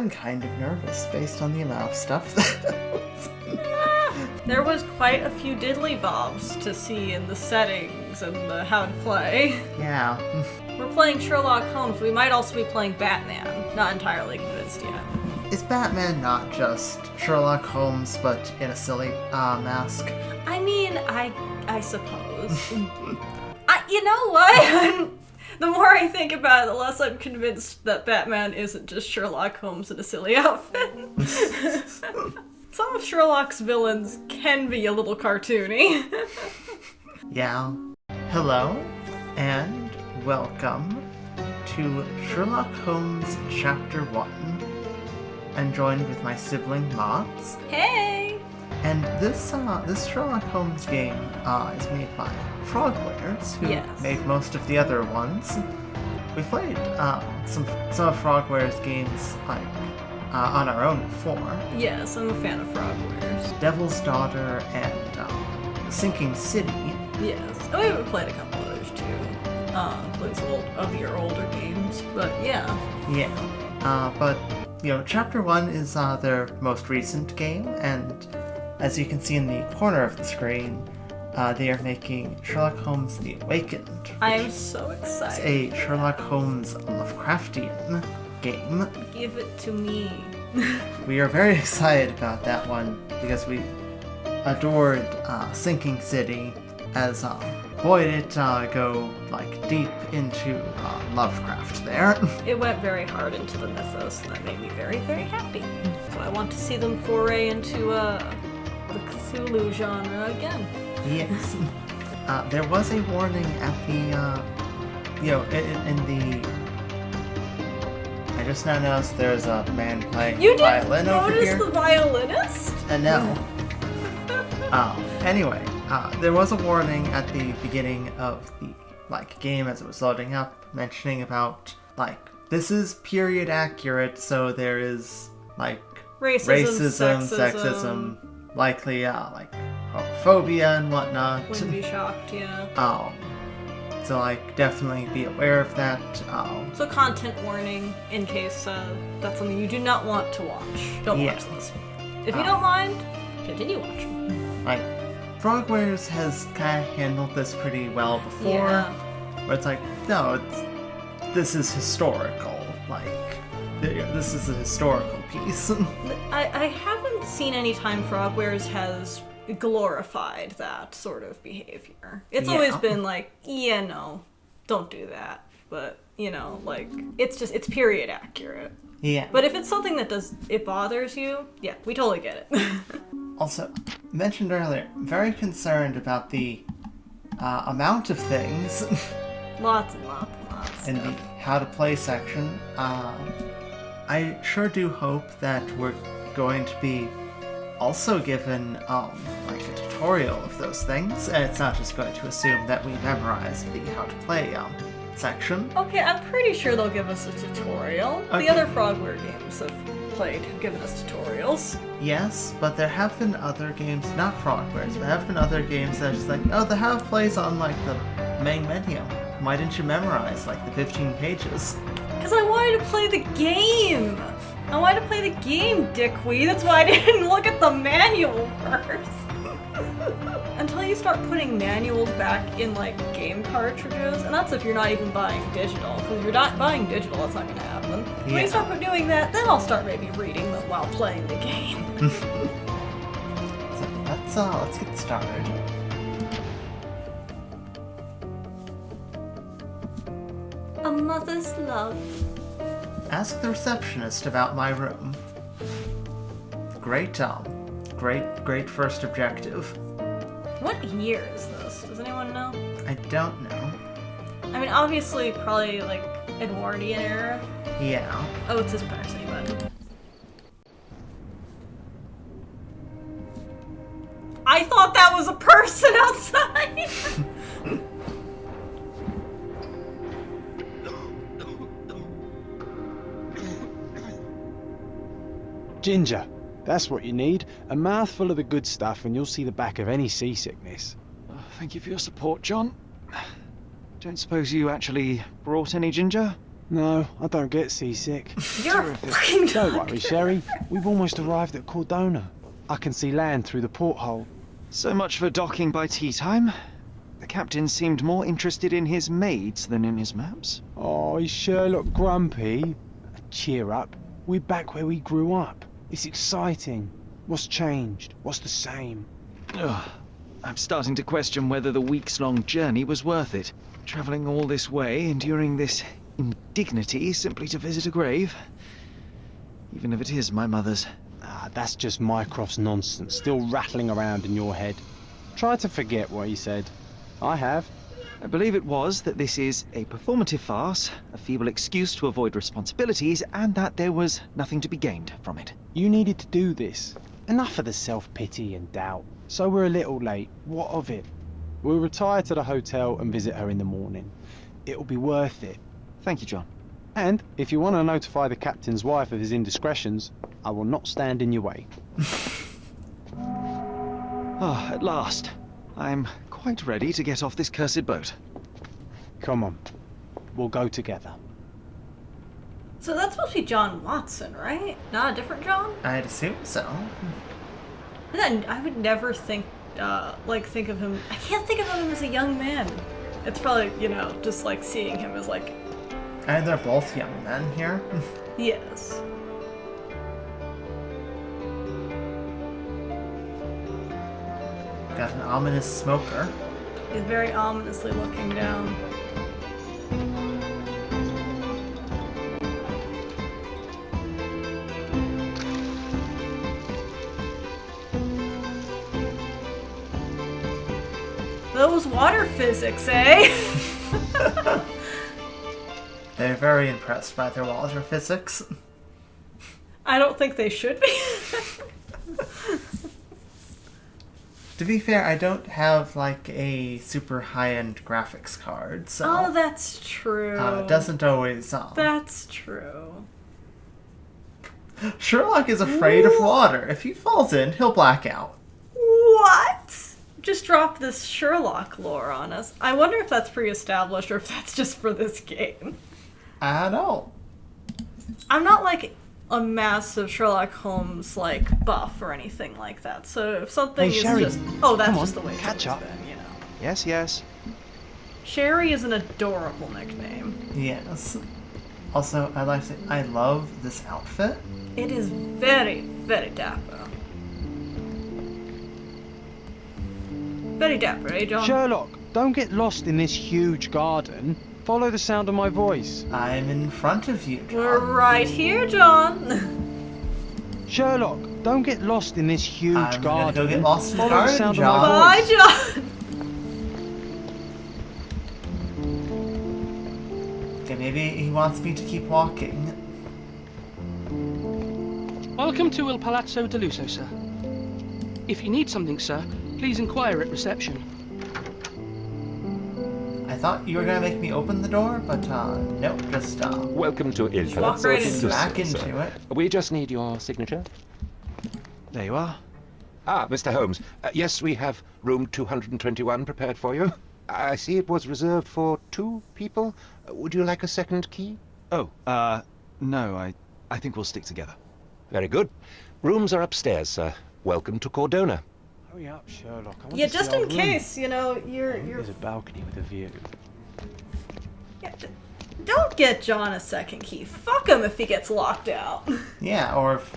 I'm kind of nervous based on the amount of stuff There was quite a few diddly bobs to see in the settings and the how to play. Yeah. We're playing Sherlock Holmes. We might also be playing Batman. Not entirely convinced yet. Is Batman not just Sherlock Holmes, but in a silly mask? I mean, I suppose. You know what? The more I think about it, the less I'm convinced that Batman isn't just Sherlock Holmes in a silly outfit. Some of Sherlock's villains can be a little cartoony. Yeah. Hello, and welcome to Sherlock Holmes Chapter One. I'm joined with my sibling Waltz. Hey! And this Sherlock Holmes game is made by Frogwares, who made most of the other ones. We played some of Frogwares games like on our own before. Yes, I'm a fan of Frogwares. Devil's Daughter and Sinking City. Yes. Oh, we played a couple others too. Played some of your older games, but yeah. Yeah. But, Chapter 1 is their most recent game, and as you can see in the corner of the screen, they are making Sherlock Holmes The Awakened. I am so excited. It's a Sherlock Holmes Lovecraftian game. Give it to me. We are very excited about that one because we adored Sinking City, as boy did it go deep into Lovecraft there. It went very hard into the mythos, and that made me very, very happy. So I want to see them foray into the Cthulhu genre again. Yes. There was a warning at the, in the... I just now noticed there's a man playing violin over here. You didn't notice the violinist? No. Anyway, there was a warning at the beginning of the game as it was loading up, mentioning about this is period accurate, so there is racism, sexism, likely homophobia and whatnot. Wouldn't be shocked, yeah. So definitely be aware of that. So content warning in case that's something you do not want to watch. Don't watch this. If you don't mind, continue watching. Frogwares has kind of handled this pretty well before. Yeah. Where it's no, this is historical. This is a historical piece. I haven't seen any time Frogwares has glorified that sort of behavior. It's always been no, don't do that. But, it's period accurate. Yeah. But if it's something that it bothers you, yeah, we totally get it. Also, mentioned earlier, very concerned about the amount of things. Lots and lots and lots. In the how to play section. I sure do hope that we're going to be also given a tutorial of those things, and it's not just going to assume that we memorize the how to play section. Okay, I'm pretty sure they'll give us a tutorial. Okay. The other Frogware games have given us tutorials. Yes, but there have been other games, not Frogwares, but there have been other games that are just the how to play's on the main menu. Why didn't you memorize the 15 pages? Because I wanted to play the game! I wanted to play the game, dickwee. That's why I didn't look at the manual first. Until you start putting manuals back in game cartridges, and that's if you're not even buying digital. Because if you're not buying digital, that's not going to happen. Yeah. When you start doing that, then I'll start maybe reading them while playing the game. So let's get started. A mother's love. Ask the receptionist about my room. Great first objective. What year is this? Does anyone know? I don't know. I mean, obviously, probably Edwardian era. Yeah. Oh, it's his parsley button. I thought that was a person outside! Ginger, that's what you need. A mouthful of the good stuff and you'll see the back of any seasickness. Oh, thank you for your support, John. Don't suppose you actually brought any ginger? No, I don't get seasick. You're a fucking Don't worry, doctor. Sherry. We've almost arrived at Cordona. I can see land through the porthole. So much for docking by tea time. The captain seemed more interested in his maids than in his maps. Oh, is Sherlock grumpy? Cheer up. We're back where we grew up. It's exciting. What's changed? What's the same? Ugh. I'm starting to question whether the weeks-long journey was worth it. Travelling all this way, enduring this indignity simply to visit a grave. Even if it is my mother's. Ah, that's just Mycroft's nonsense, still rattling around in your head. Try to forget what he said. I have. I believe it was that this is a performative farce, a feeble excuse to avoid responsibilities, and that there was nothing to be gained from it. You needed to do this. Enough of the self-pity and doubt. So we're a little late. What of it? We'll retire to the hotel and visit her in the morning. It'll be worth it. Thank you, John. And if you want to notify the captain's wife of his indiscretions, I will not stand in your way. Ah, at last. I'm quite ready to get off this cursed boat. Come on. We'll go together. So that's supposed to be John Watson, right? Not a different John? I'd assume so. And then I would never think of him. I can't think of him as a young man. It's probably, just like seeing him as like. And they're both young men here. Yes. Got an ominous smoker. He's very ominously looking down. Those water physics, eh? They're very impressed by their water physics. I don't think they should be. To be fair, I don't have like a super high-end graphics card, so Oh, that's true. it doesn't always. That's true. Sherlock is afraid of water. If he falls in, he'll black out. What? Just drop this Sherlock lore on us. I wonder if that's pre-established or if that's just for this game. I don't know. I'm not like a massive Sherlock Holmes like buff or anything like that. So if something Hey, is Sherry, that's come just on, the way catch it's up. been, Yes, yes. Sherry is an adorable nickname. Yes. Also, I'd like to say, I love this outfit. It is very, very dapper. Very dapper, eh, John? Sherlock, don't get lost in this huge garden. Follow the sound of my voice. I'm in front of you, We're John. right here, John. Sherlock, don't get lost in this huge I'm gonna garden. go get lost in the Follow the garden, sound John. of my Bye, voice. John. Okay, maybe he wants me to keep walking. Welcome to Il Palazzo de Lusso, sir. If you need something, sir, please inquire at reception. I thought you were gonna make me open the door, but nope, just Welcome to Il walk Palazzo right de into Lusso, smack into sir. it. We just need your signature. There you are. Ah, Mr. Holmes. Yes, we have room 221 prepared for you. I see it was reserved for 2 people. Would you like a second key? Oh, no, I think we'll stick together. Very good. Rooms are upstairs, sir. Welcome to Cordona. Hurry up, Sherlock. I want Yeah, to see just our in room. case, you're. There's a balcony with a view. Yeah, don't get John a second key. Fuck him if he gets locked out. Yeah, or if,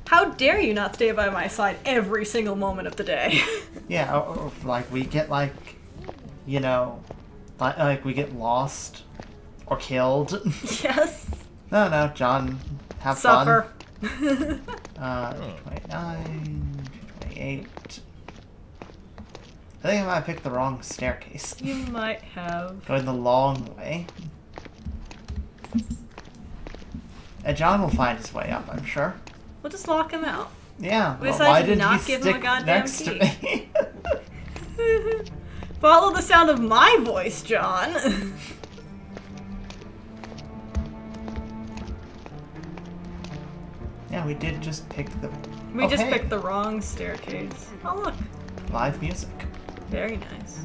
How dare you not stay by my side every single moment of the day? yeah, or if, like we get like we get lost or killed. Yes. No, John, have Suffer. fun. 29, 28. I think I might have picked the wrong staircase. You might have. Going the long way. And John will find his way up, I'm sure. We'll just lock him out. Yeah, We well, decided why to didn't not he give him a stick goddamn next to key. me? Follow the sound of my voice, John. Yeah, we did just pick the... We just Okay. picked the wrong staircase. Oh, look. Live music. Very nice.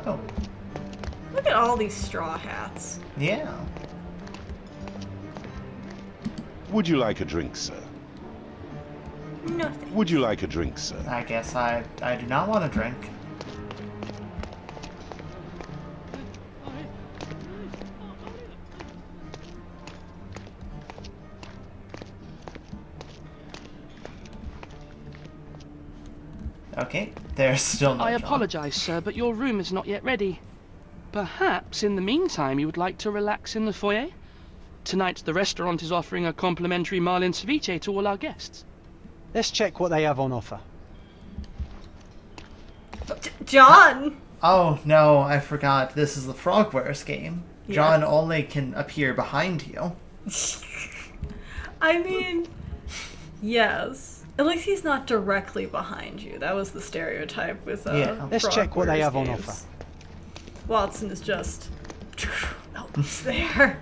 Oh, Look at all these straw hats. yeah. Would you like a drink, sir? Nothing. Would you like a drink, sir? I guess I do not want a drink. Okay, there's still no I John. apologize, sir, but your room is not yet ready. Perhaps in the meantime you would like to relax in the foyer? Tonight the restaurant is offering a complimentary marlin ceviche to all our guests. Let's check what they have on offer. John! Oh no, I forgot. This is the Frogwares game. Yeah. John only can appear behind you. I mean, yes. At least he's not directly behind you. That was the stereotype with Yeah. Let's check what they Frogwares have on games. offer. Watson is just... Oh, he's there.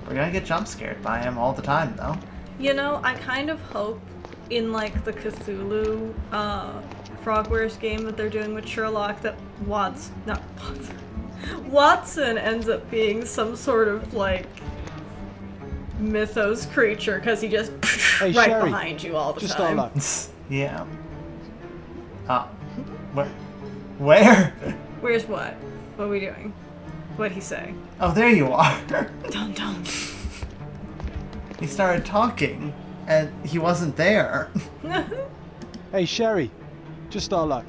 We're gonna get jump scared by him all the time, though. You know, I kind of hope in, like, the Cthulhu Frogwares game that they're doing with Sherlock that Watson ends up being some sort of, like, mythos creature, because he just Hey, right Sherry, behind you all the Just time. start luck. Yeah. Where? Where's what? What are we doing? What'd he say? Oh, there you are. Dun dun. He started talking, and he wasn't there. Hey, Sherry, just our luck.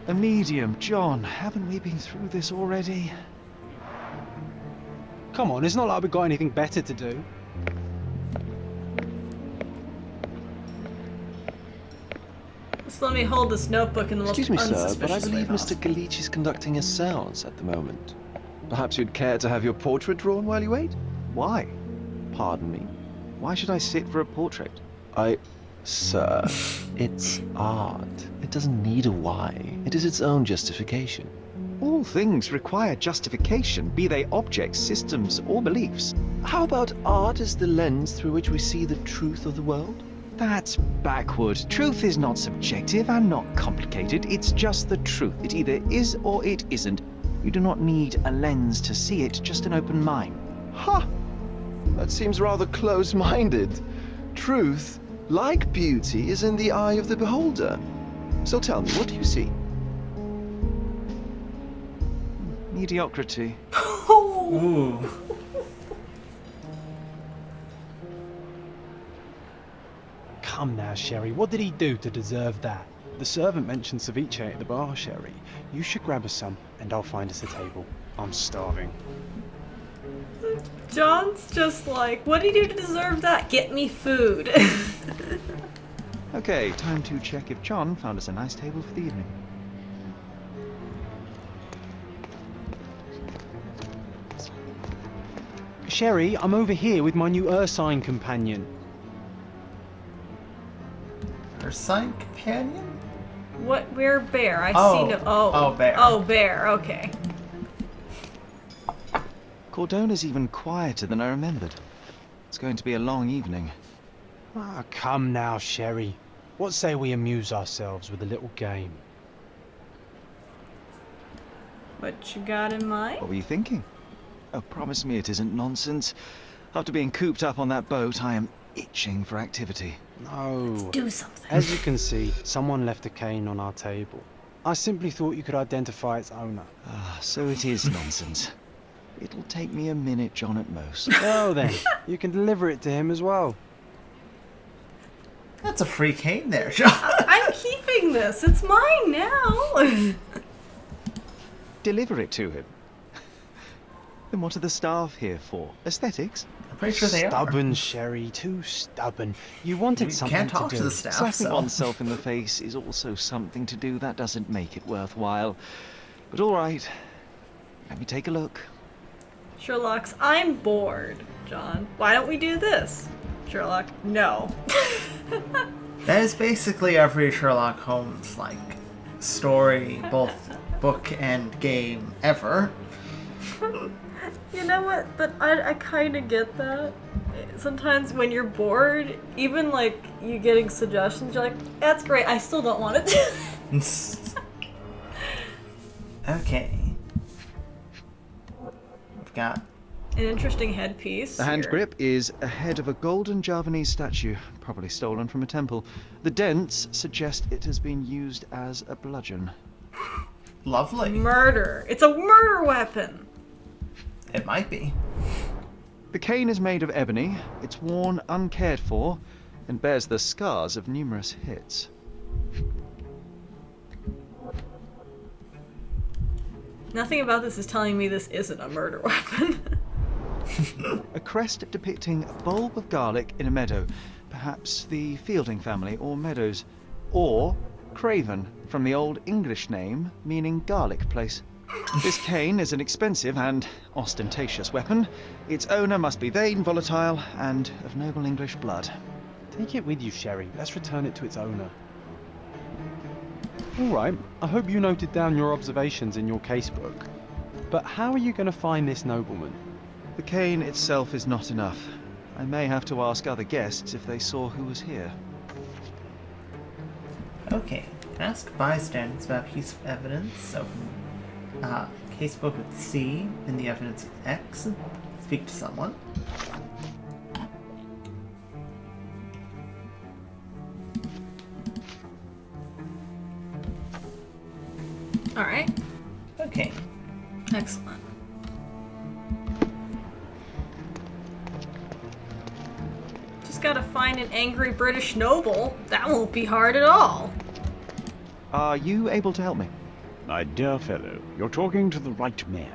A medium, John. Haven't we been through this already? Come on, it's not like we've got anything better to do. Just let me hold this notebook in the most Excuse me, sir, but I unsuspicious way believe Mr. possible. Galich is conducting a seance at the moment. Perhaps you'd care to have your portrait drawn while you wait? Why? Pardon me? Why should I sit for a portrait? Sir, it's art. It doesn't need a why. It is its own justification. All things require justification, be they objects, systems, or beliefs. How about art as the lens through which we see the truth of the world? That's backward. Truth is not subjective and not complicated. It's just the truth. It either is or it isn't. You do not need a lens to see it, just an open mind. Ha! That seems rather close-minded. Truth, like beauty, is in the eye of the beholder. So tell me, what do you see? Mediocrity. Ooh. Come now, Sherry, what did he do to deserve that? The servant mentioned ceviche at the bar, Sherry. You should grab us some, and I'll find us a table. I'm starving. John's just like, what did he do to deserve that? Get me food. Okay, time to check if John found us a nice table for the evening. Sherry, I'm over here with my new Ursine companion. Her sign companion? What? Where Bear? I Oh. see no. Oh. Oh, Bear. Oh, Bear. Okay. Cordona's even quieter than I remembered. It's going to be a long evening. Ah, come now, Sherry. What say we amuse ourselves with a little game? What you got in mind? What were you thinking? Oh, promise me it isn't nonsense. After being cooped up on that boat, I am itching for activity. No. Do something. As you can see, someone left a cane on our table. I simply thought you could identify its owner. Ah, so it is nonsense. It'll take me a minute, John, at most. Well then, you can deliver it to him as well. That's a free cane there, John. I'm keeping this. It's mine now. Deliver it to him. Then what are the staff here for? Aesthetics? I'm pretty sure they are. Stubborn, Sherry, too stubborn. You wanted You something can't talk to to do. the staff, Slapping so... oneself in the face is also something to do. That doesn't make it worthwhile. But all right. Let me take a look. Sherlock's, I'm bored, John. Why don't we do this? Sherlock, no. That is basically every Sherlock Holmes, like, story, both book and game, ever. You know what? But I kind of get that. sometimes when you're bored, even like you getting suggestions, you're like, that's great, I still don't want it. Okay. We've got An interesting headpiece. The hand here. grip is a head of a golden Javanese statue, probably stolen from a temple. The dents suggest it has been used as a bludgeon. lovely. Murder. It's a murder weapon. It might be. The cane is made of ebony, it's worn uncared for, and bears the scars of numerous hits. Nothing about this is telling me this isn't a murder weapon. A crest depicting a bulb of garlic in a meadow, perhaps the Fielding family or Meadows, or Craven, from the Old English name meaning garlic place. This cane is an expensive and ostentatious weapon. Its owner must be vain, volatile, and of noble English blood. Take it with you, Sherry. Let's return it to its owner. Alright, I hope you noted down your observations in your casebook. But how are you going to find this nobleman? The cane itself is not enough. I may have to ask other guests if they saw who was here. Okay. Ask bystanders about a piece of evidence. So, casebook with C, and the evidence with X. Speak to someone. Alright. Okay. Excellent. Just gotta find an angry British noble. That won't be hard at all. Are you able to help me? My dear fellow, you're talking to the right man.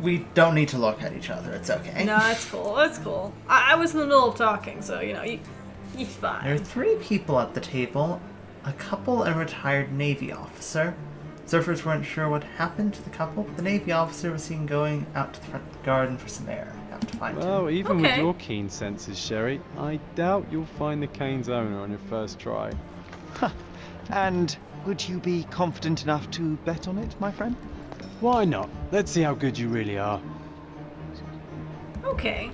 We don't need to look at each other. It's okay. No, it's cool. It's cool. I was in the middle of talking, so, you know, he's There are fine. 3 people at the table. A couple and a retired Navy officer. Surfers weren't sure what happened to the couple, but the Navy officer was seen going out to the front garden for some air. Have to find him. Well, even with Okay. your keen senses, Sherry, I doubt you'll find the cane's owner on your first try. And would you be confident enough to bet on it, my friend? Why not? Let's see how good you really are. Okay.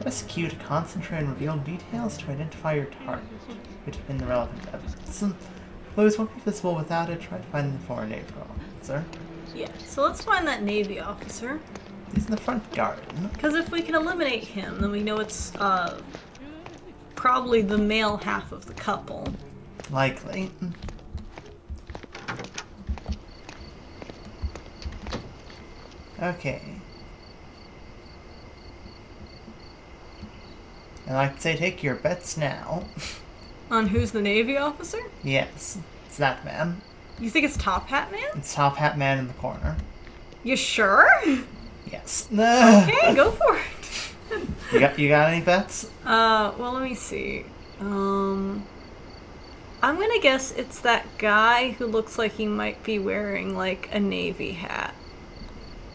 Press Q to concentrate and reveal details to identify your target. In the relevant evidence. Clues won't be visible without it. Try to find the foreign Navy officer. Yeah, so let's find that Navy officer. He's in the front garden. Because if we can eliminate him, then we know it's probably the male half of the couple. Likely. Okay. And like to say, take your bets now. On who's the Navy officer? Yes, it's that man. You think it's Top Hat Man? It's Top Hat Man in the corner. You sure? Yes. Okay, go for it. You got any bets? Well, let me see. I'm gonna guess it's that guy who looks like he might be wearing, like, a Navy hat.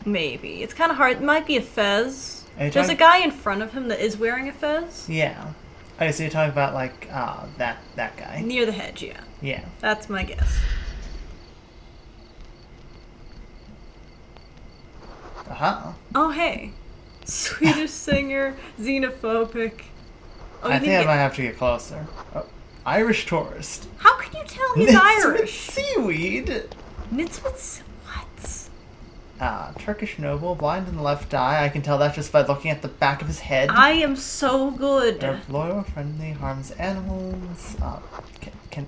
Maybe. It's kind of hard. It might be a fez. Are you There's a talking- guy in front of him that is wearing a fez. Yeah. Oh, so you're talking about like that guy? Near the hedge, yeah. Yeah. That's my guess. Uh-huh. Oh, hey. Swedish singer, xenophobic. Oh, you I need think I to might get... have to get closer. Oh, Irish tourist. How can you tell he's Knits with Irish? seaweed. Knits with what? Turkish noble, blind in the left eye. I can tell that just by looking at the back of his head. I am so good. They're loyal, friendly, harms animals. Can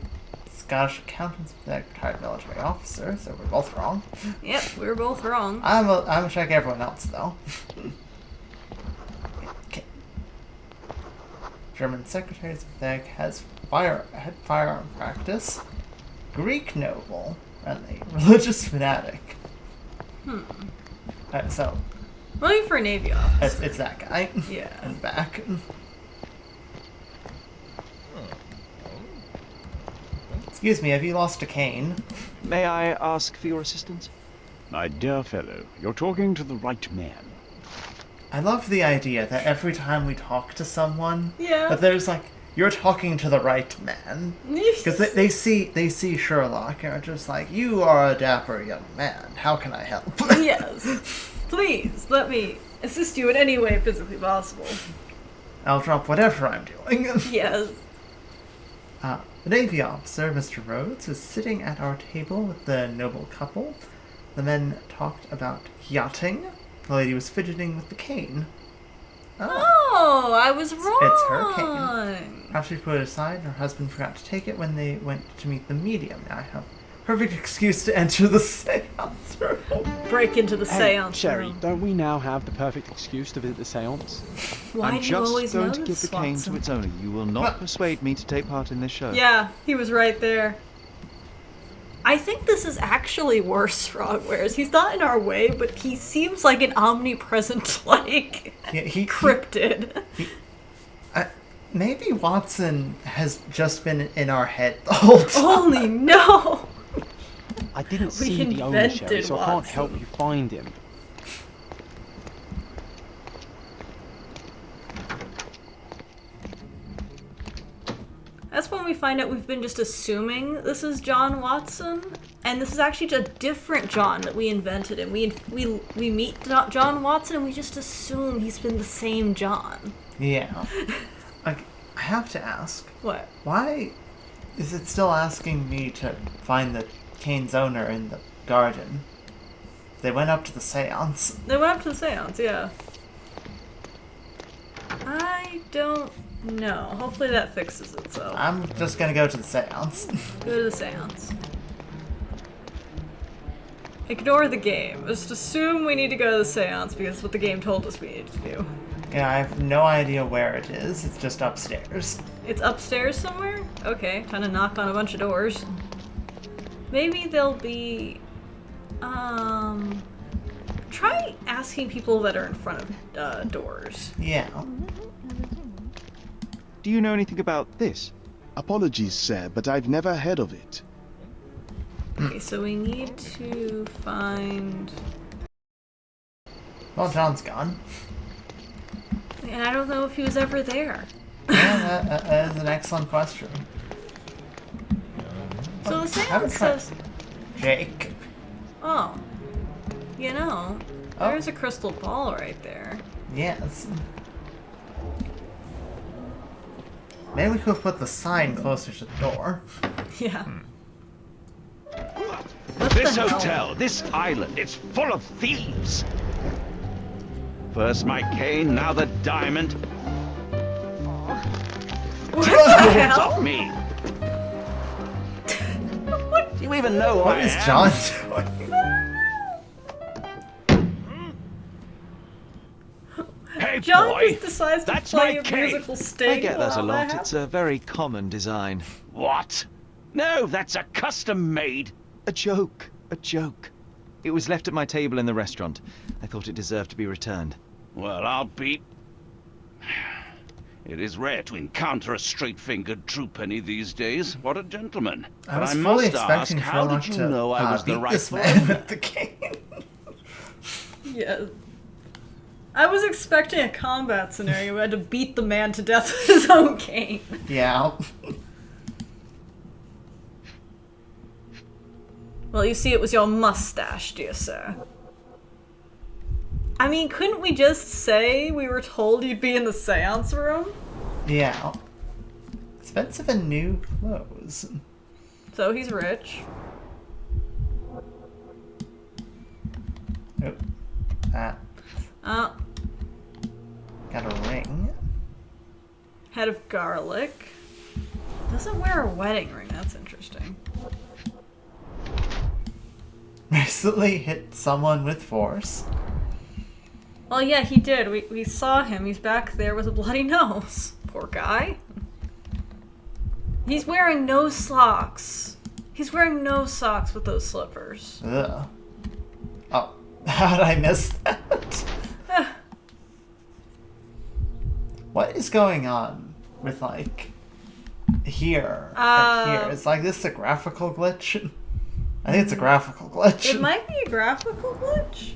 Scottish accountants, retired military officer, so we're both wrong. Yep, we were both wrong. I'm gonna check everyone else though. Okay. German secretary of the has had firearm practice. Greek noble, friendly, religious fanatic. So Looking for a Navy officer. it's that guy. Yeah. In the back. Excuse me, have you lost a cane? May I ask for your assistance? My dear fellow, you're talking to the right man. I love the idea that every time we talk to someone, Yeah. that there's like, you're talking to the right man. Because they see Sherlock and are just like, you are a dapper young man. How can I help? Yes. Please, let me Assist you in any way physically possible. I'll drop whatever I'm doing. Yes. The Navy officer, Mr. Rhodes, was sitting at our table with the noble couple. The men talked about yachting. The lady was fidgeting with the cane. Oh, I was wrong. It's her cane. After she put it aside, her husband forgot to take it when they went to meet the medium. Now I have perfect excuse to enter the seance room. Break into the Hey, seance Sherry, room. don't we now have the perfect excuse to visit the seance? Why I'm do you just always going know to give this, the cane Watson? to its owner. You will not persuade me to take part in this show. Yeah, he was right there. I think this is actually worse, Frogwares. He's not in our way, but he seems like an omnipresent, like, cryptid. Maybe Watson has just been in our head the whole time. Holy no! I didn't We see the owner, Sherry, invented so I can't Watson. help you find him. That's when we find out we've been just assuming this is John Watson, and this is actually just a different John that we invented, and we meet John Watson and we just assume he's been the same John. Yeah. I have to ask. What? Why is it still asking me to find the cane's owner in the garden? They went up to the seance. They went up to the seance, yeah. I don't know. Hopefully that fixes itself. I'm just gonna go to the seance. Go to the seance. Ignore the game. Just assume we need to go to the seance because it's what the game told us we needed to do. Yeah, I have no idea where it is. It's just upstairs. It's upstairs somewhere? Okay, time to knock on a bunch of doors. Maybe there'll be... Try asking people that are in front of doors. Yeah. Do you know anything about this? Apologies, sir, but I've never heard of it. Okay, so we need to find... Well, John's gone. And I don't know if he was ever there. Yeah, that is an excellent question. So the I haven't seance tried- says... Jake. Oh. You know, Oh. there's a crystal ball right there. Yes. Maybe we could have put the sign closer to the door. Yeah. This the hell? hotel, this island, it's full of thieves. First my cane, now the diamond. What the hell? Stop me. What? Do you even know who What I is am? John doing? Hey, John boy. just decides to That's play my a cane. musical sting. I get that a while lot. that It's a very common design. What? No, that's a custom made. A joke. A joke. It was left at my table in the restaurant. I thought it deserved to be returned. Well, I'll be... It is rare to encounter a straight-fingered true penny these days. What a gentleman. I was but I fully must ask, expecting how Sherlock did you to know I was the beat this rightful man owner? with the cane. Yeah. I was expecting a combat scenario where I had to beat the man to death with his own cane. Yeah. Well, you see, it was your mustache, dear sir. I mean, couldn't we just say we were told you'd be in the seance room? Yeah. Expensive and new clothes. So he's rich. Oh. That. Oh, Got a ring. head of garlic. Doesn't wear a wedding ring, that's interesting. Recently hit someone with force. Well, yeah, he did. We saw him. He's back there with a bloody nose. Poor guy. He's wearing no socks. He's wearing no socks with those slippers. Ugh. Oh, how did I miss that? What is going on with, like, here and here? Is, like, this a graphical glitch? I think it's a graphical glitch. It might be a graphical glitch.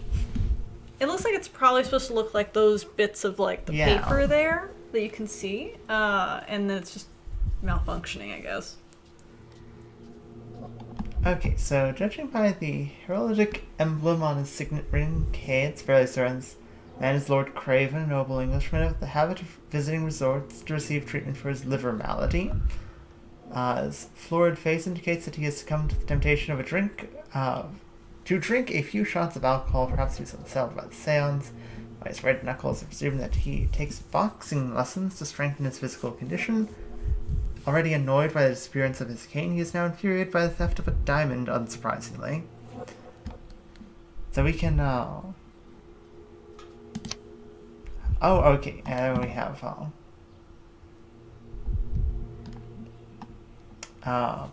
It looks like it's probably supposed to look like those bits of, like, the Yeah. paper there that you can see. And then it's just malfunctioning, I guess. Okay, so judging by the heraldic emblem on his signet ring, okay, it's fairly certain Man is Lord Craven, a noble Englishman with the habit of visiting resorts to receive treatment for his liver malady. His florid face indicates that he has succumbed to the temptation of to drink a few shots of alcohol, perhaps he was unsettled by the seance. By his red knuckles, I presume that he takes boxing lessons to strengthen his physical condition. Already annoyed by the disappearance of his cane, he is now infuriated by the theft of a diamond, unsurprisingly. So we can, Oh, okay, and we have,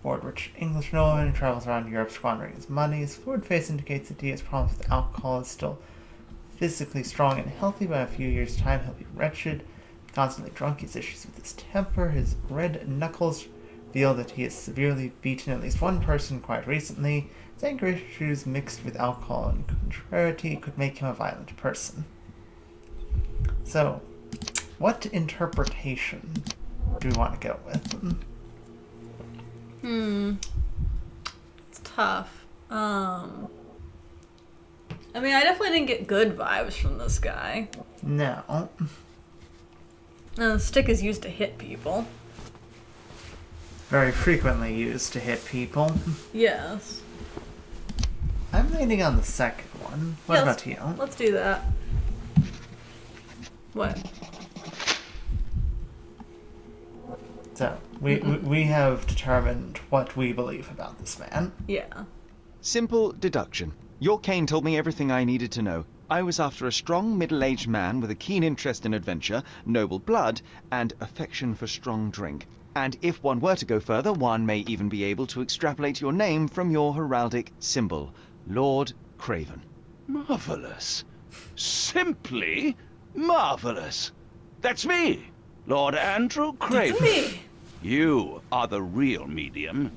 bored rich English nobleman who travels around Europe squandering his money. His florid face indicates that he has problems with alcohol, is still physically strong and healthy. By a few years' time, he'll be wretched, constantly drunk. He has issues with his temper. His red knuckles reveal that he has severely beaten at least one person quite recently. His anger issues mixed with alcohol and contrariety could make him a violent person. So, what interpretation do we want to go with? It's tough. I mean, I definitely didn't get good vibes from this guy. No. The stick is used to hit people. Very frequently used to hit people. Yes. I'm leaning on the second one. What about you? Let's do that. What? So, we have determined what we believe about this man. Yeah. Simple deduction. Your cane told me everything I needed to know. I was after a strong, middle-aged man with a keen interest in adventure, noble blood, and affection for strong drink. And if one were to go further, one may even be able to extrapolate your name from your heraldic symbol, Lord Craven. Marvelous. Simply marvelous. That's me, Lord Andrew Craven. It's me. You are the real medium.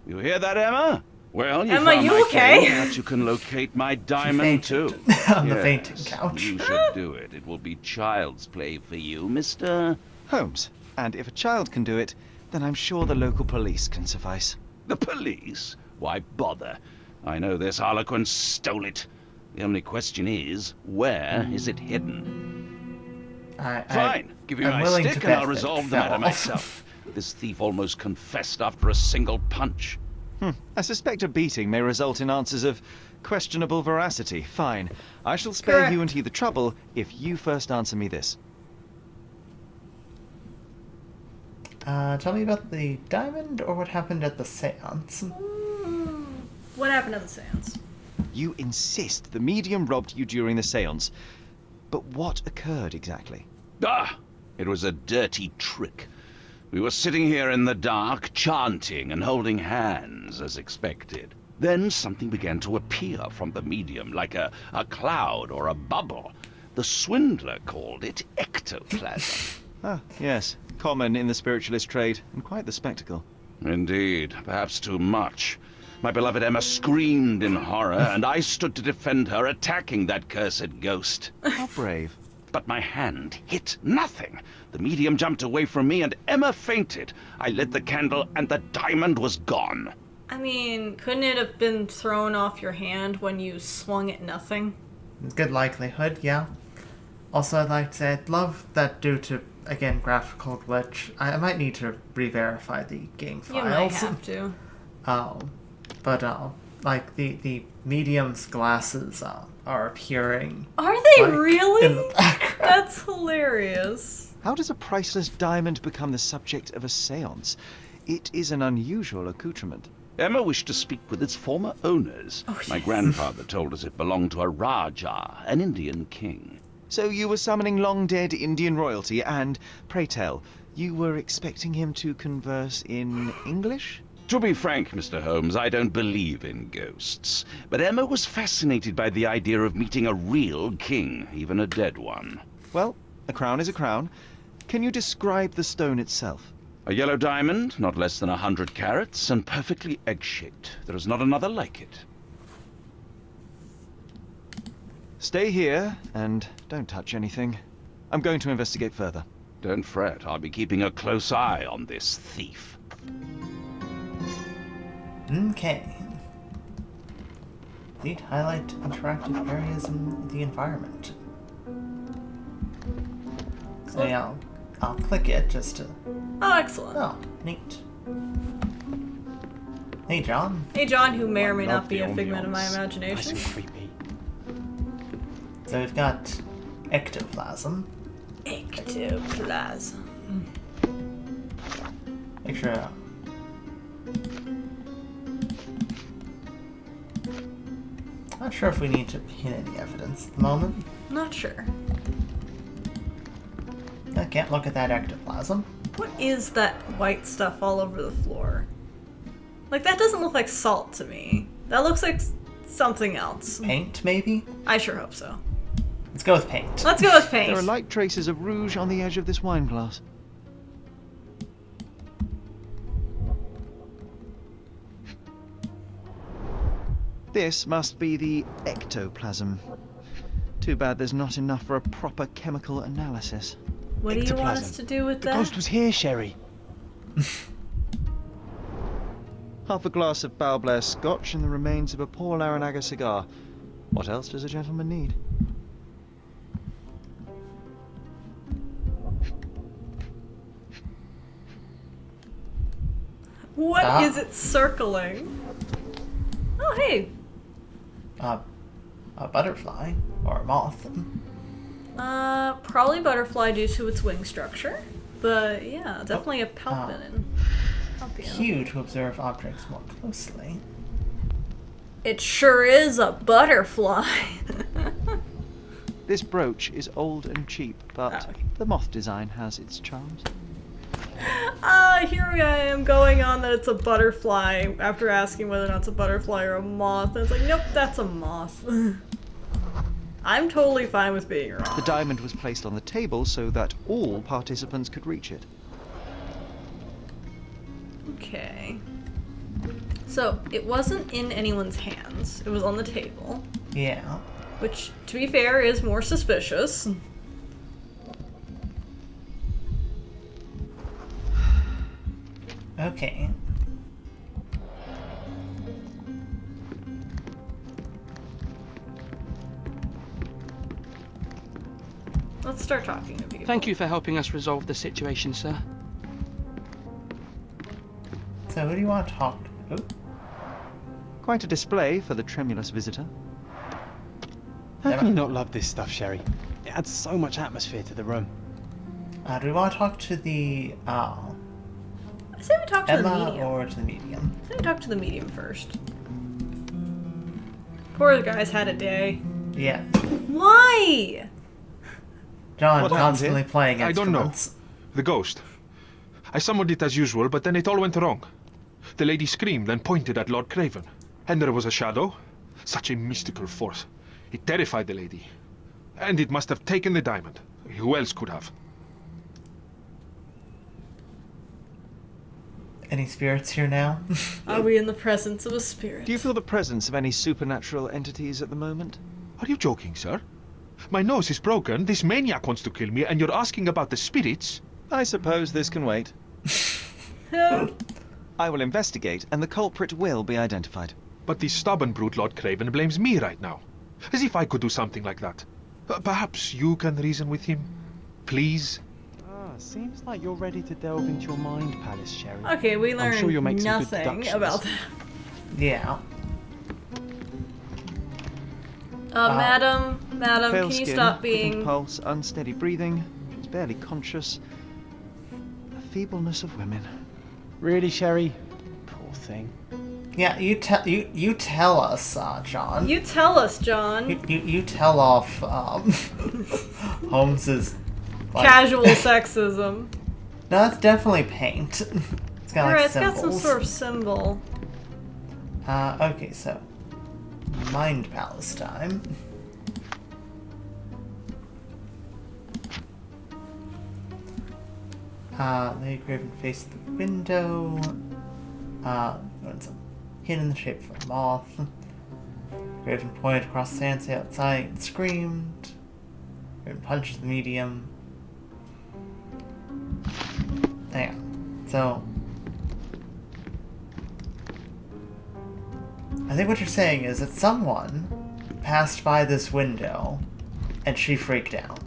You hear that, Emma? Well, you Emma, found you my okay? cane. Perhaps you can locate my diamond too. On the fainting couch. You should do it. It will be child's play for you, Mr. Holmes. And if a child can do it, then I'm sure the local police can suffice. The police? Why bother? I know this harlequin stole it. The only question is, where is it hidden? Fine. Give me my stick and I'll resolve the matter myself. This thief almost confessed after a single punch. I suspect a beating may result in answers of questionable veracity. Fine. I shall spare you and he the trouble if you first answer me this. Tell me about the diamond or what happened at the seance. What happened at the seance? You insist the medium robbed you during the seance. But what occurred exactly? It was a dirty trick. We were sitting here in the dark, chanting and holding hands as expected. Then something began to appear from the medium, like a cloud or a bubble. The swindler called it ectoplasm. Yes. Common in the spiritualist trade, and quite the spectacle. Indeed, perhaps too much. My beloved Emma screamed in horror, and I stood to defend her, attacking that cursed ghost. How brave. But my hand hit nothing. The medium jumped away from me, and Emma fainted. I lit the candle, and the diamond was gone. I mean, couldn't it have been thrown off your hand when you swung at nothing? Good likelihood, yeah. Also, I'd like to say I'd love that due to, again, graphical glitch. I might need to re-verify the game files. You might have to. But like, the medium's glasses are appearing. Are they like, really? in the background. That's hilarious. How does a priceless diamond become the subject of a seance? It is an unusual accoutrement. Emma wished to speak with its former owners. Oh, yes. My grandfather told us it belonged to a Raja, an Indian king. So you were summoning long-dead Indian royalty, and, pray tell, you were expecting him to converse in English? To be frank, Mr. Holmes, I don't believe in ghosts. But Emma was fascinated by the idea of meeting a real king, even a dead one. Well, a crown is a crown. Can you describe the stone itself? A yellow diamond, not less than 100 carats, and perfectly egg-shaped. There is not another like it. Stay here, and don't touch anything. I'm going to investigate further. Don't fret, I'll be keeping a close eye on this thief. Okay. Delete, highlight interactive areas in the environment. So yeah, I'll click it just to... Oh, excellent. Oh, neat. Hey, John. Hey, John, who may or may love not be the a figment of my ambiance. imagination. Nice and creepy. So we've got ectoplasm. Ectoplasm. Make sure... Not sure if we need to pin any evidence at the moment. Not sure. I can't look at that ectoplasm. What is that white stuff all over the floor? Like, that doesn't look like salt to me. That looks like something else. Paint, maybe? I sure hope so. Let's go with paint. Let's go with paint. There are light traces of rouge on the edge of this wine glass. This must be the ectoplasm. Too bad there's not enough for a proper chemical analysis. What do you want us to do with The that? ghost was here, Sherry. Half a glass of Balblair scotch and the remains of a Paul Aranaga cigar. What else does a gentleman need? What is it circling? Oh, hey. A butterfly or a moth. Probably butterfly due to its wing structure. But yeah, definitely a palpin. Cue to observe objects more closely. It sure is a butterfly. This brooch is old and cheap, but Okay. the moth design has its charms. Here I am going on that it's a butterfly after asking whether or not it's a butterfly or a moth. And it's like, nope, that's a moth. I'm totally fine with being wrong. The diamond was placed on the table so that all participants could reach it. Okay. So, it wasn't in anyone's hands. It was on the table. Yeah. Which, to be fair, is more suspicious. Okay. Let's start talking to people. Thank you for helping us resolve the situation, sir. So who do you want to talk to? Oh, Quite a display for the tremulous visitor. How can you not love this stuff, Sherry? It adds so much atmosphere to the room. do we want to talk to the I say we talk to the Emma medium. or to the medium? I say we talk to the medium first. Poor guy's had a day. Yeah. Why? John What happened constantly here? playing I don't know. instruments. The ghost. I summoned it as usual, but then it all went wrong. The lady screamed and pointed at Lord Craven. And there was a shadow. Such a mystical force. It terrified the lady. And it must have taken the diamond. Who else could have? Any spirits here now? Are we in the presence of a spirit? Do you feel the presence of any supernatural entities at the moment? Are you joking, sir? My nose is broken, this maniac wants to kill me, and you're asking about the spirits? I suppose this can wait. I will investigate, and the culprit will be identified. But the stubborn brute Lord Craven blames me right now. As if I could do something like that. Perhaps you can reason with him? Please? Seems like you're ready to delve into your mind palace, Sherry. Okay, we learned sure you'll make some good nothing deductions. about that. Yeah. Madam, Pale can you skin, stop quickened being... pulse, unsteady breathing. She's barely conscious. The feebleness of women. Really, Sherry? Poor thing. Yeah, you tell us, John. You tell us, John. You tell off Holmes's Casual sexism. No, that's definitely paint. It's got Alright, like it's got some symbols. sort of symbol. Okay, so Mind Palace time. Lady Craven faced the window. Hid in the shape of a moth. Craven pointed across the sand outside and screamed. Craven punched the medium. Yeah, so I think what you're saying is that someone passed by this window and she freaked out.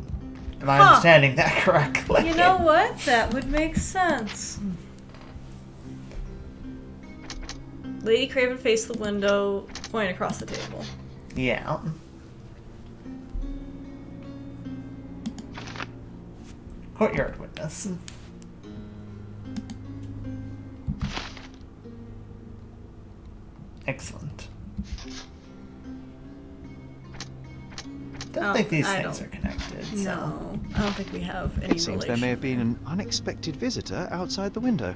Am I understanding that correctly? You know what? That would make sense. Lady Craven faced the window, pointing across the table. Yeah. Courtyard witness. Excellent. Don't think these things are connected. So. No, I don't think we have any It seems there may have been an unexpected visitor outside the window.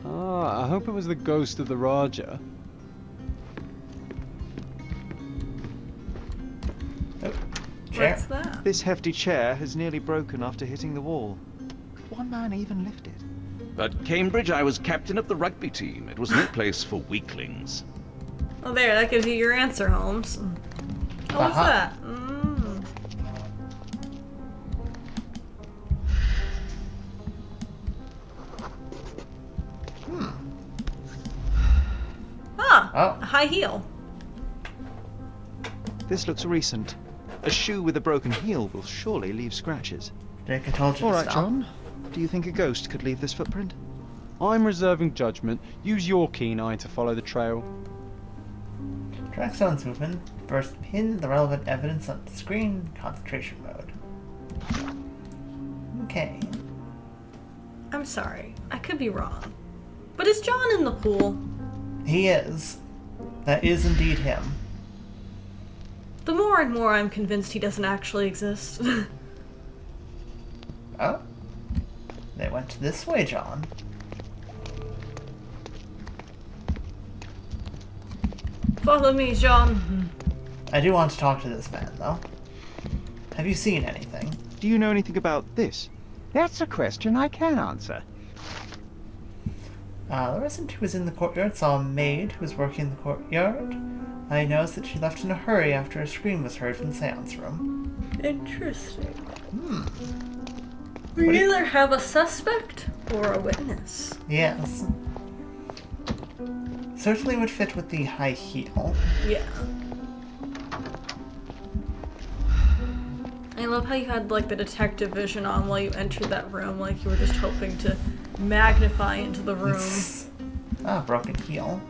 Ah, I hope it was the ghost of the Raja. Oh, chair. What's that? This hefty chair has nearly broken after hitting the wall. Could one man even lift it? At Cambridge, I was captain of the rugby team. It was no place for weaklings. Oh, there, that gives you your answer, Holmes. Oh, what's that? Ah, a high heel. This looks recent. A shoe with a broken heel will surely leave scratches. Dick, I told you All to right, stop. John. Do you think a ghost could leave this footprint? I'm reserving judgment. Use your keen eye to follow the trail. Track zone's movement. First pin the relevant evidence on the screen. Concentration mode. Okay. I'm sorry, I could be wrong. But is John in the pool? He is. That is indeed him. The more and more I'm convinced he doesn't actually exist. Oh. They went this way, John. Follow me, John. I do want to talk to this man, though. Have you seen anything? Do you know anything about this? That's a question I can answer. The resident who was in the courtyard saw a maid who was working in the courtyard. I noticed that she left in a hurry after a scream was heard from the seance room. Interesting. We either have a suspect or a witness. Yes. Certainly would fit with the high heel. Yeah. I love how you had like the detective vision on while you entered that room, like you were just hoping to magnify into the room. Broken heel.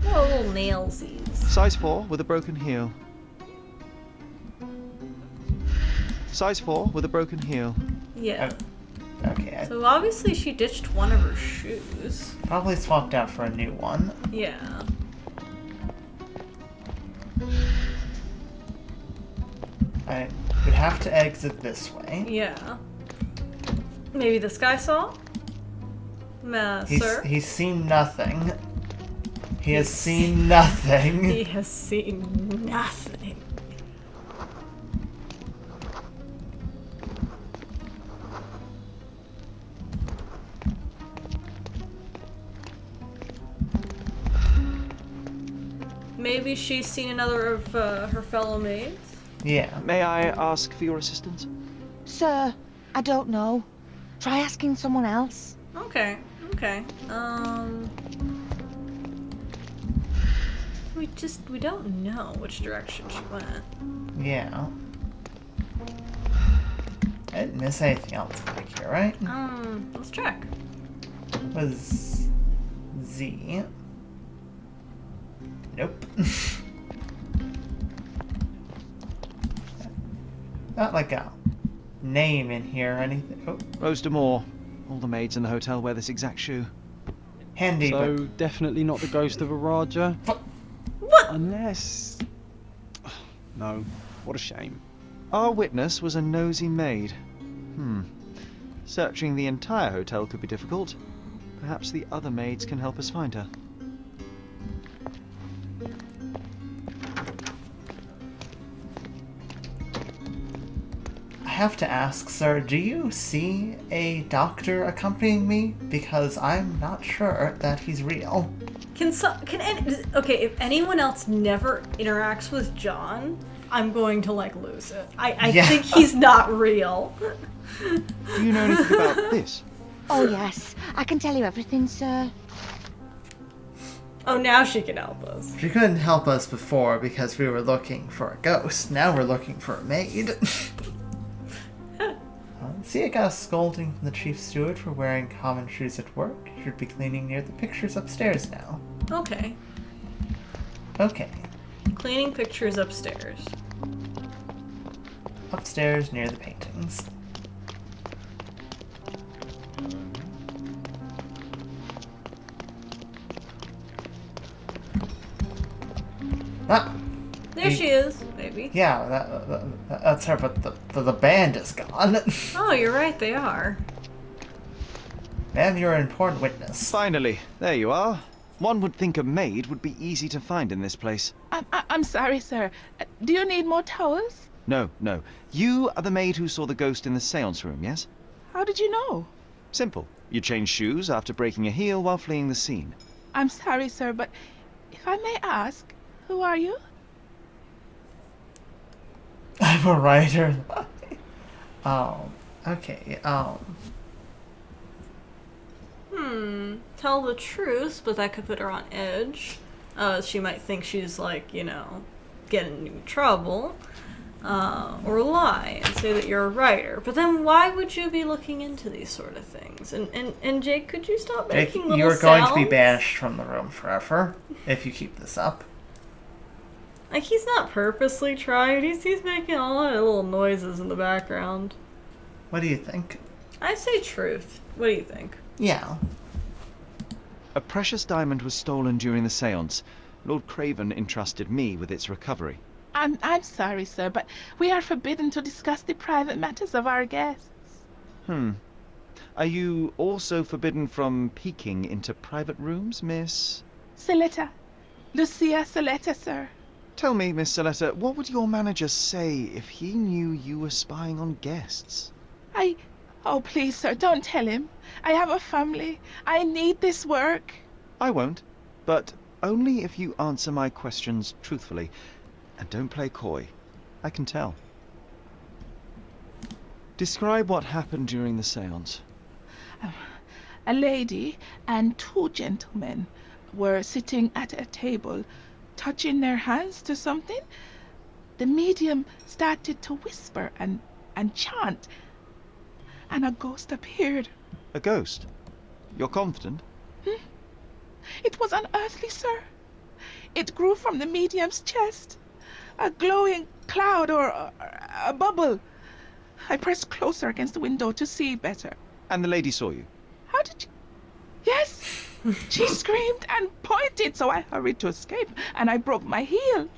Oh, little nailsies. Size 4 with a broken heel. Size 4 with a broken heel. Yeah. Okay. So obviously she ditched one of her shoes. Probably swapped out for a new one. Yeah. I would have to exit this way. Yeah. Maybe this guy saw? Sir? He's seen nothing. He has seen nothing. He has seen nothing. Maybe she's seen another of her fellow maids? Yeah. May I ask for your assistance? Sir, I don't know. Try asking someone else. Okay, okay. We don't know which direction she went. Yeah. I didn't miss anything else back here, right? Let's check. Was Z. Nope. Not like a name in here or anything. Oh. Rose D'Amour. All the maids in the hotel wear this exact shoe. Handy, So but... definitely not the ghost of a Raja. What? Unless... No. What a shame. Our witness was a nosy maid. Searching the entire hotel could be difficult. Perhaps the other maids can help us find her. I have to ask, sir, do you see a doctor accompanying me? Because I'm not sure that he's real. Okay, if anyone else never interacts with John, I'm going to like lose it. I think he's not real. Do you know anything about this? Oh yes, I can tell you everything, sir. Oh, now she can help us. She couldn't help us before because we were looking for a ghost. Now we're looking for a maid. See, I got a scolding from the chief steward for wearing common shoes at work. You should be cleaning near the pictures upstairs now. Okay. Okay. Cleaning pictures upstairs. Upstairs near the paintings. Ah! There she is, maybe. Yeah, that's her, but the band is gone. Oh, you're right, they are. Ma'am, you're an important witness. Finally, there you are. One would think a maid would be easy to find in this place. I'm sorry, sir. Do you need more towels? No. You are the maid who saw the ghost in the seance room, yes? How did you know? Simple. You changed shoes after breaking a heel while fleeing the scene. I'm sorry, sir, but if I may ask, who are you? I'm a writer. Okay, Tell the truth, but that could put her on edge. She might think she's like, getting in trouble. Or lie and say that you're a writer. But then why would you be looking into these sort of things? And Jake, could you stop making little you're sounds? going to be banished from the room forever if you keep this up. Like, he's not purposely trying. He's making a lot of little noises in the background. What do you think? I say truth. What do you think? Yeah. A precious diamond was stolen during the seance. Lord Craven entrusted me with its recovery. I'm sorry, sir, but we are forbidden to discuss the private matters of our guests. Are you also forbidden from peeking into private rooms, Miss? Saletta. Lucia Saletta, sir. Tell me, Miss Saletta, what would your manager say if he knew you were spying on guests? Oh, please, sir, don't tell him. I have a family. I need this work. I won't, but only if you answer my questions truthfully. And don't play coy. I can tell. Describe what happened during the seance. A lady and two gentlemen were sitting at a table, touching their hands to something. The medium started to whisper and chant, and a ghost appeared. A ghost? You're confident? It was unearthly, sir. It grew from the medium's chest. A glowing cloud or a bubble. I pressed closer against the window to see better. And the lady saw you? How did you... Yes! She screamed and pointed, so I hurried to escape, and I broke my heel.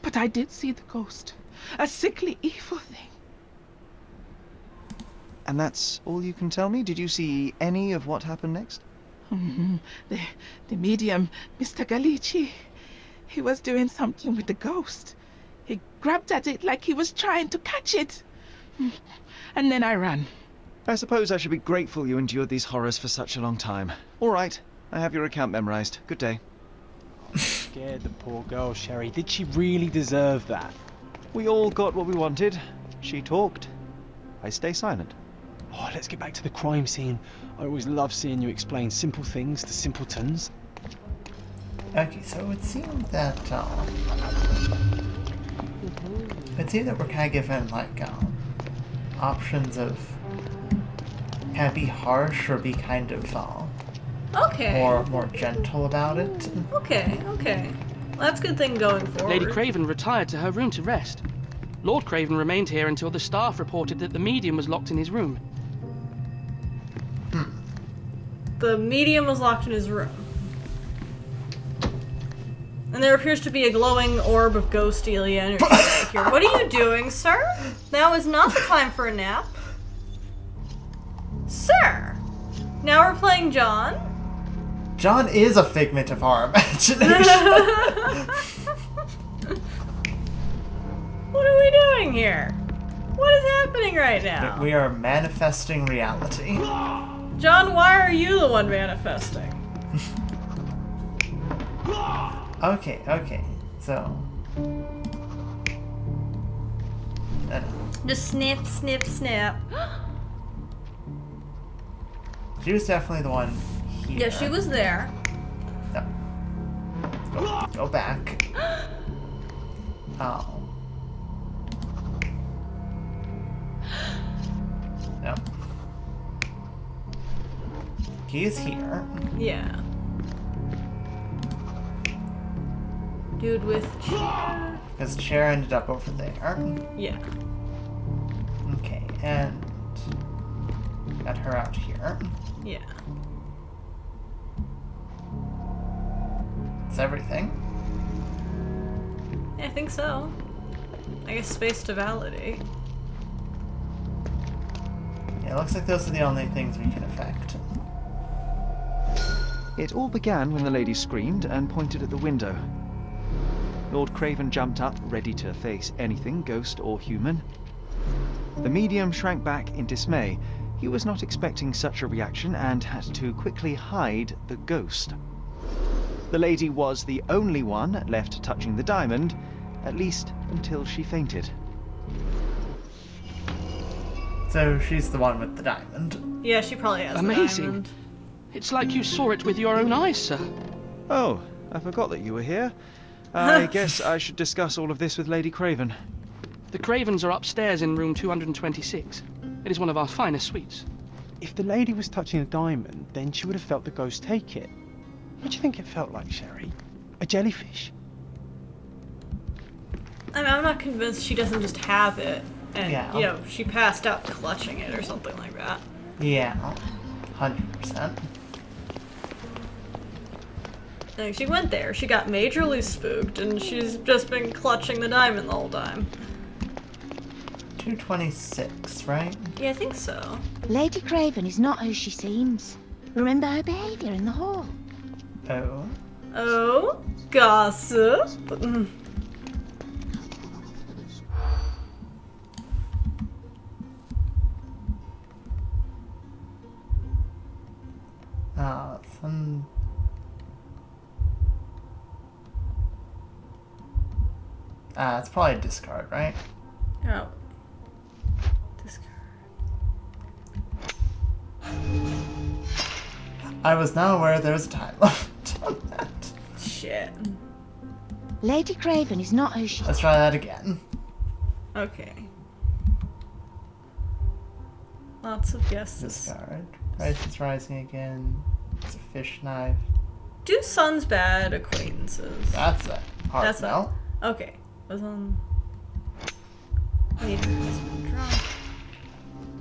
But I did see the ghost. A sickly, evil thing. And that's all you can tell me? Did you see any of what happened next? The medium, Mr. Galici, he was doing something with the ghost. He grabbed at it like he was trying to catch it. And then I ran. I suppose I should be grateful you endured these horrors for such a long time. All right, I have your account memorized. Good day. Scared the poor girl, Sherry. Did she really deserve that? We all got what we wanted. She talked. I stay silent. Oh, let's get back to the crime scene. I always love seeing you explain simple things to simpletons. Okay, so it would seem that we're kind of given like options of kind of be harsh or be kind of more gentle about it. Okay. Well, that's a good thing going forward. Lady Craven retired to her room to rest. Lord Craven remained here until the staff reported that the medium was locked in his room. The medium was locked in his room. And there appears to be a glowing orb of ghostly energy back here. What are you doing, sir? Now is not the time for a nap. Sir! Now we're playing John. John is a figment of our imagination. What are we doing here? What is happening right now? We are manifesting reality. John, why are you the one manifesting? Okay. So. Just snip, snip, snap. She was definitely the one here. Yeah, she was there. No. Go back. Oh. No. He's here. Yeah. Dude with chair. His chair ended up over there. Yeah. Okay, and got her out here. Yeah. That's everything. I think so. I guess space to validate. Yeah, it looks like those are the only things we can affect. It all began when the lady screamed and pointed at the window. Lord Craven jumped up, ready to face anything, ghost or human. The medium shrank back in dismay. He was not expecting such a reaction and had to quickly hide the ghost. The lady was the only one left touching the diamond, at least until she fainted. So she's the one with the diamond. Yeah, she probably has Amazing. the diamond. It's like you saw it with your own eyes, sir. Oh, I forgot that you were here. I guess I should discuss all of this with Lady Craven. The Cravens are upstairs in room 226. It is one of our finest suites. If the lady was touching a diamond, then she would have felt the ghost take it. What do you think it felt like, Sherry? A jellyfish? I mean, I'm not convinced she doesn't just have it, and Yeah. you know, she passed out clutching it or something like that. Yeah, 100%. Like, she went there, she got majorly spooked, and she's just been clutching the diamond the whole time. 226, right? Yeah, I think so. Lady Craven is not who she seems. Remember her behaviour in the hall? Oh. Oh? Gossip? Some... it's probably a discard, right? Oh. Discard. I was not aware there was a time limit on that. Shit. Lady Craven is not who she... Let's try that again. Okay. Lots of guesses. Discard. Price is rising again. It's a fish knife. Do sons bad acquaintances? That's a hard That's no. Okay. Was on... Later has been drunk.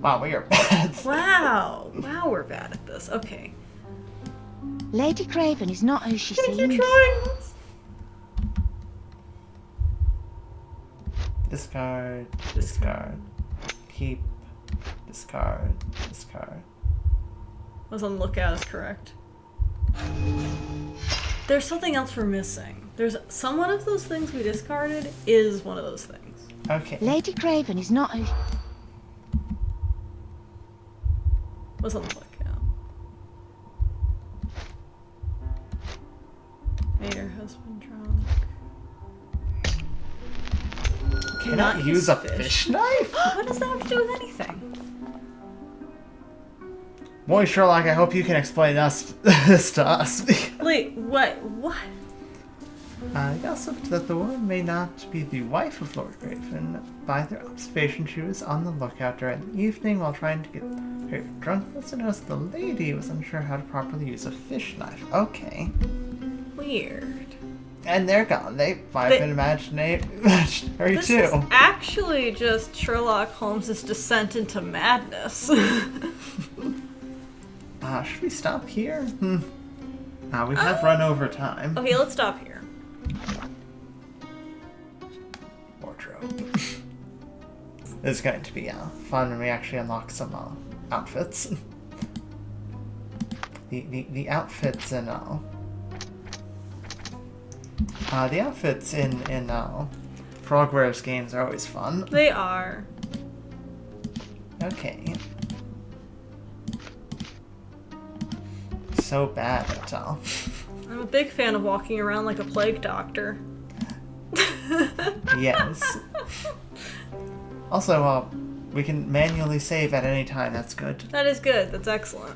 Wow, we are bad. Wow. Wow, we're bad at this. Okay. Lady Craven is not who she Can you seems. keep trying this? Discard. Discard. Keep. Discard. Discard. Was on lookout is correct. There's something else we're missing. There's some one of those things we discarded is one of those things. Okay. Lady Craven is not who... Was on the lookout. Made her husband drunk. Cannot use a fish knife? What does that have to do with anything? Boy, Sherlock, I hope you can explain this to us. Wait, what? What? Gossip that the woman may not be the wife of Lord Craven. By their observation, she was on the lookout during the evening while trying to get Craven drunk. Also noticed the lady was unsure how to properly use a fish knife. Okay. Weird. And they're gone. They've been imaginary This too. is actually just Sherlock Holmes' descent into madness. Should we stop here? We have run over time. Okay, let's stop here. Wardrobe. It's going to be fun when we actually unlock some outfits. The outfits in the outfits in Frogwares games are always fun. They are. Okay. So bad at all. I'm a big fan of walking around like a plague doctor. Yes. Also, we can manually save at any time. That's good. That is good. That's excellent.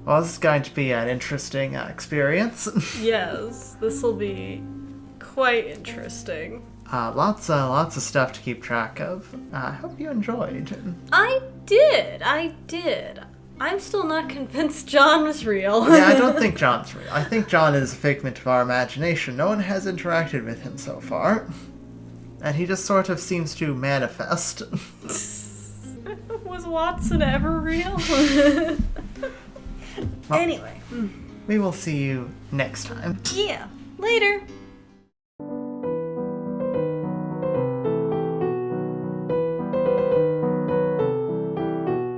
Well, this is going to be an interesting experience. Yes, this will be quite interesting. Lots of stuff to keep track of. I hope you enjoyed. I did. I'm still not convinced John was real. Yeah, I don't think John's real. I think John is a figment of our imagination. No one has interacted with him so far. And he just sort of seems to manifest. Was Watson ever real? Well, anyway. We will see you next time. Yeah. Later.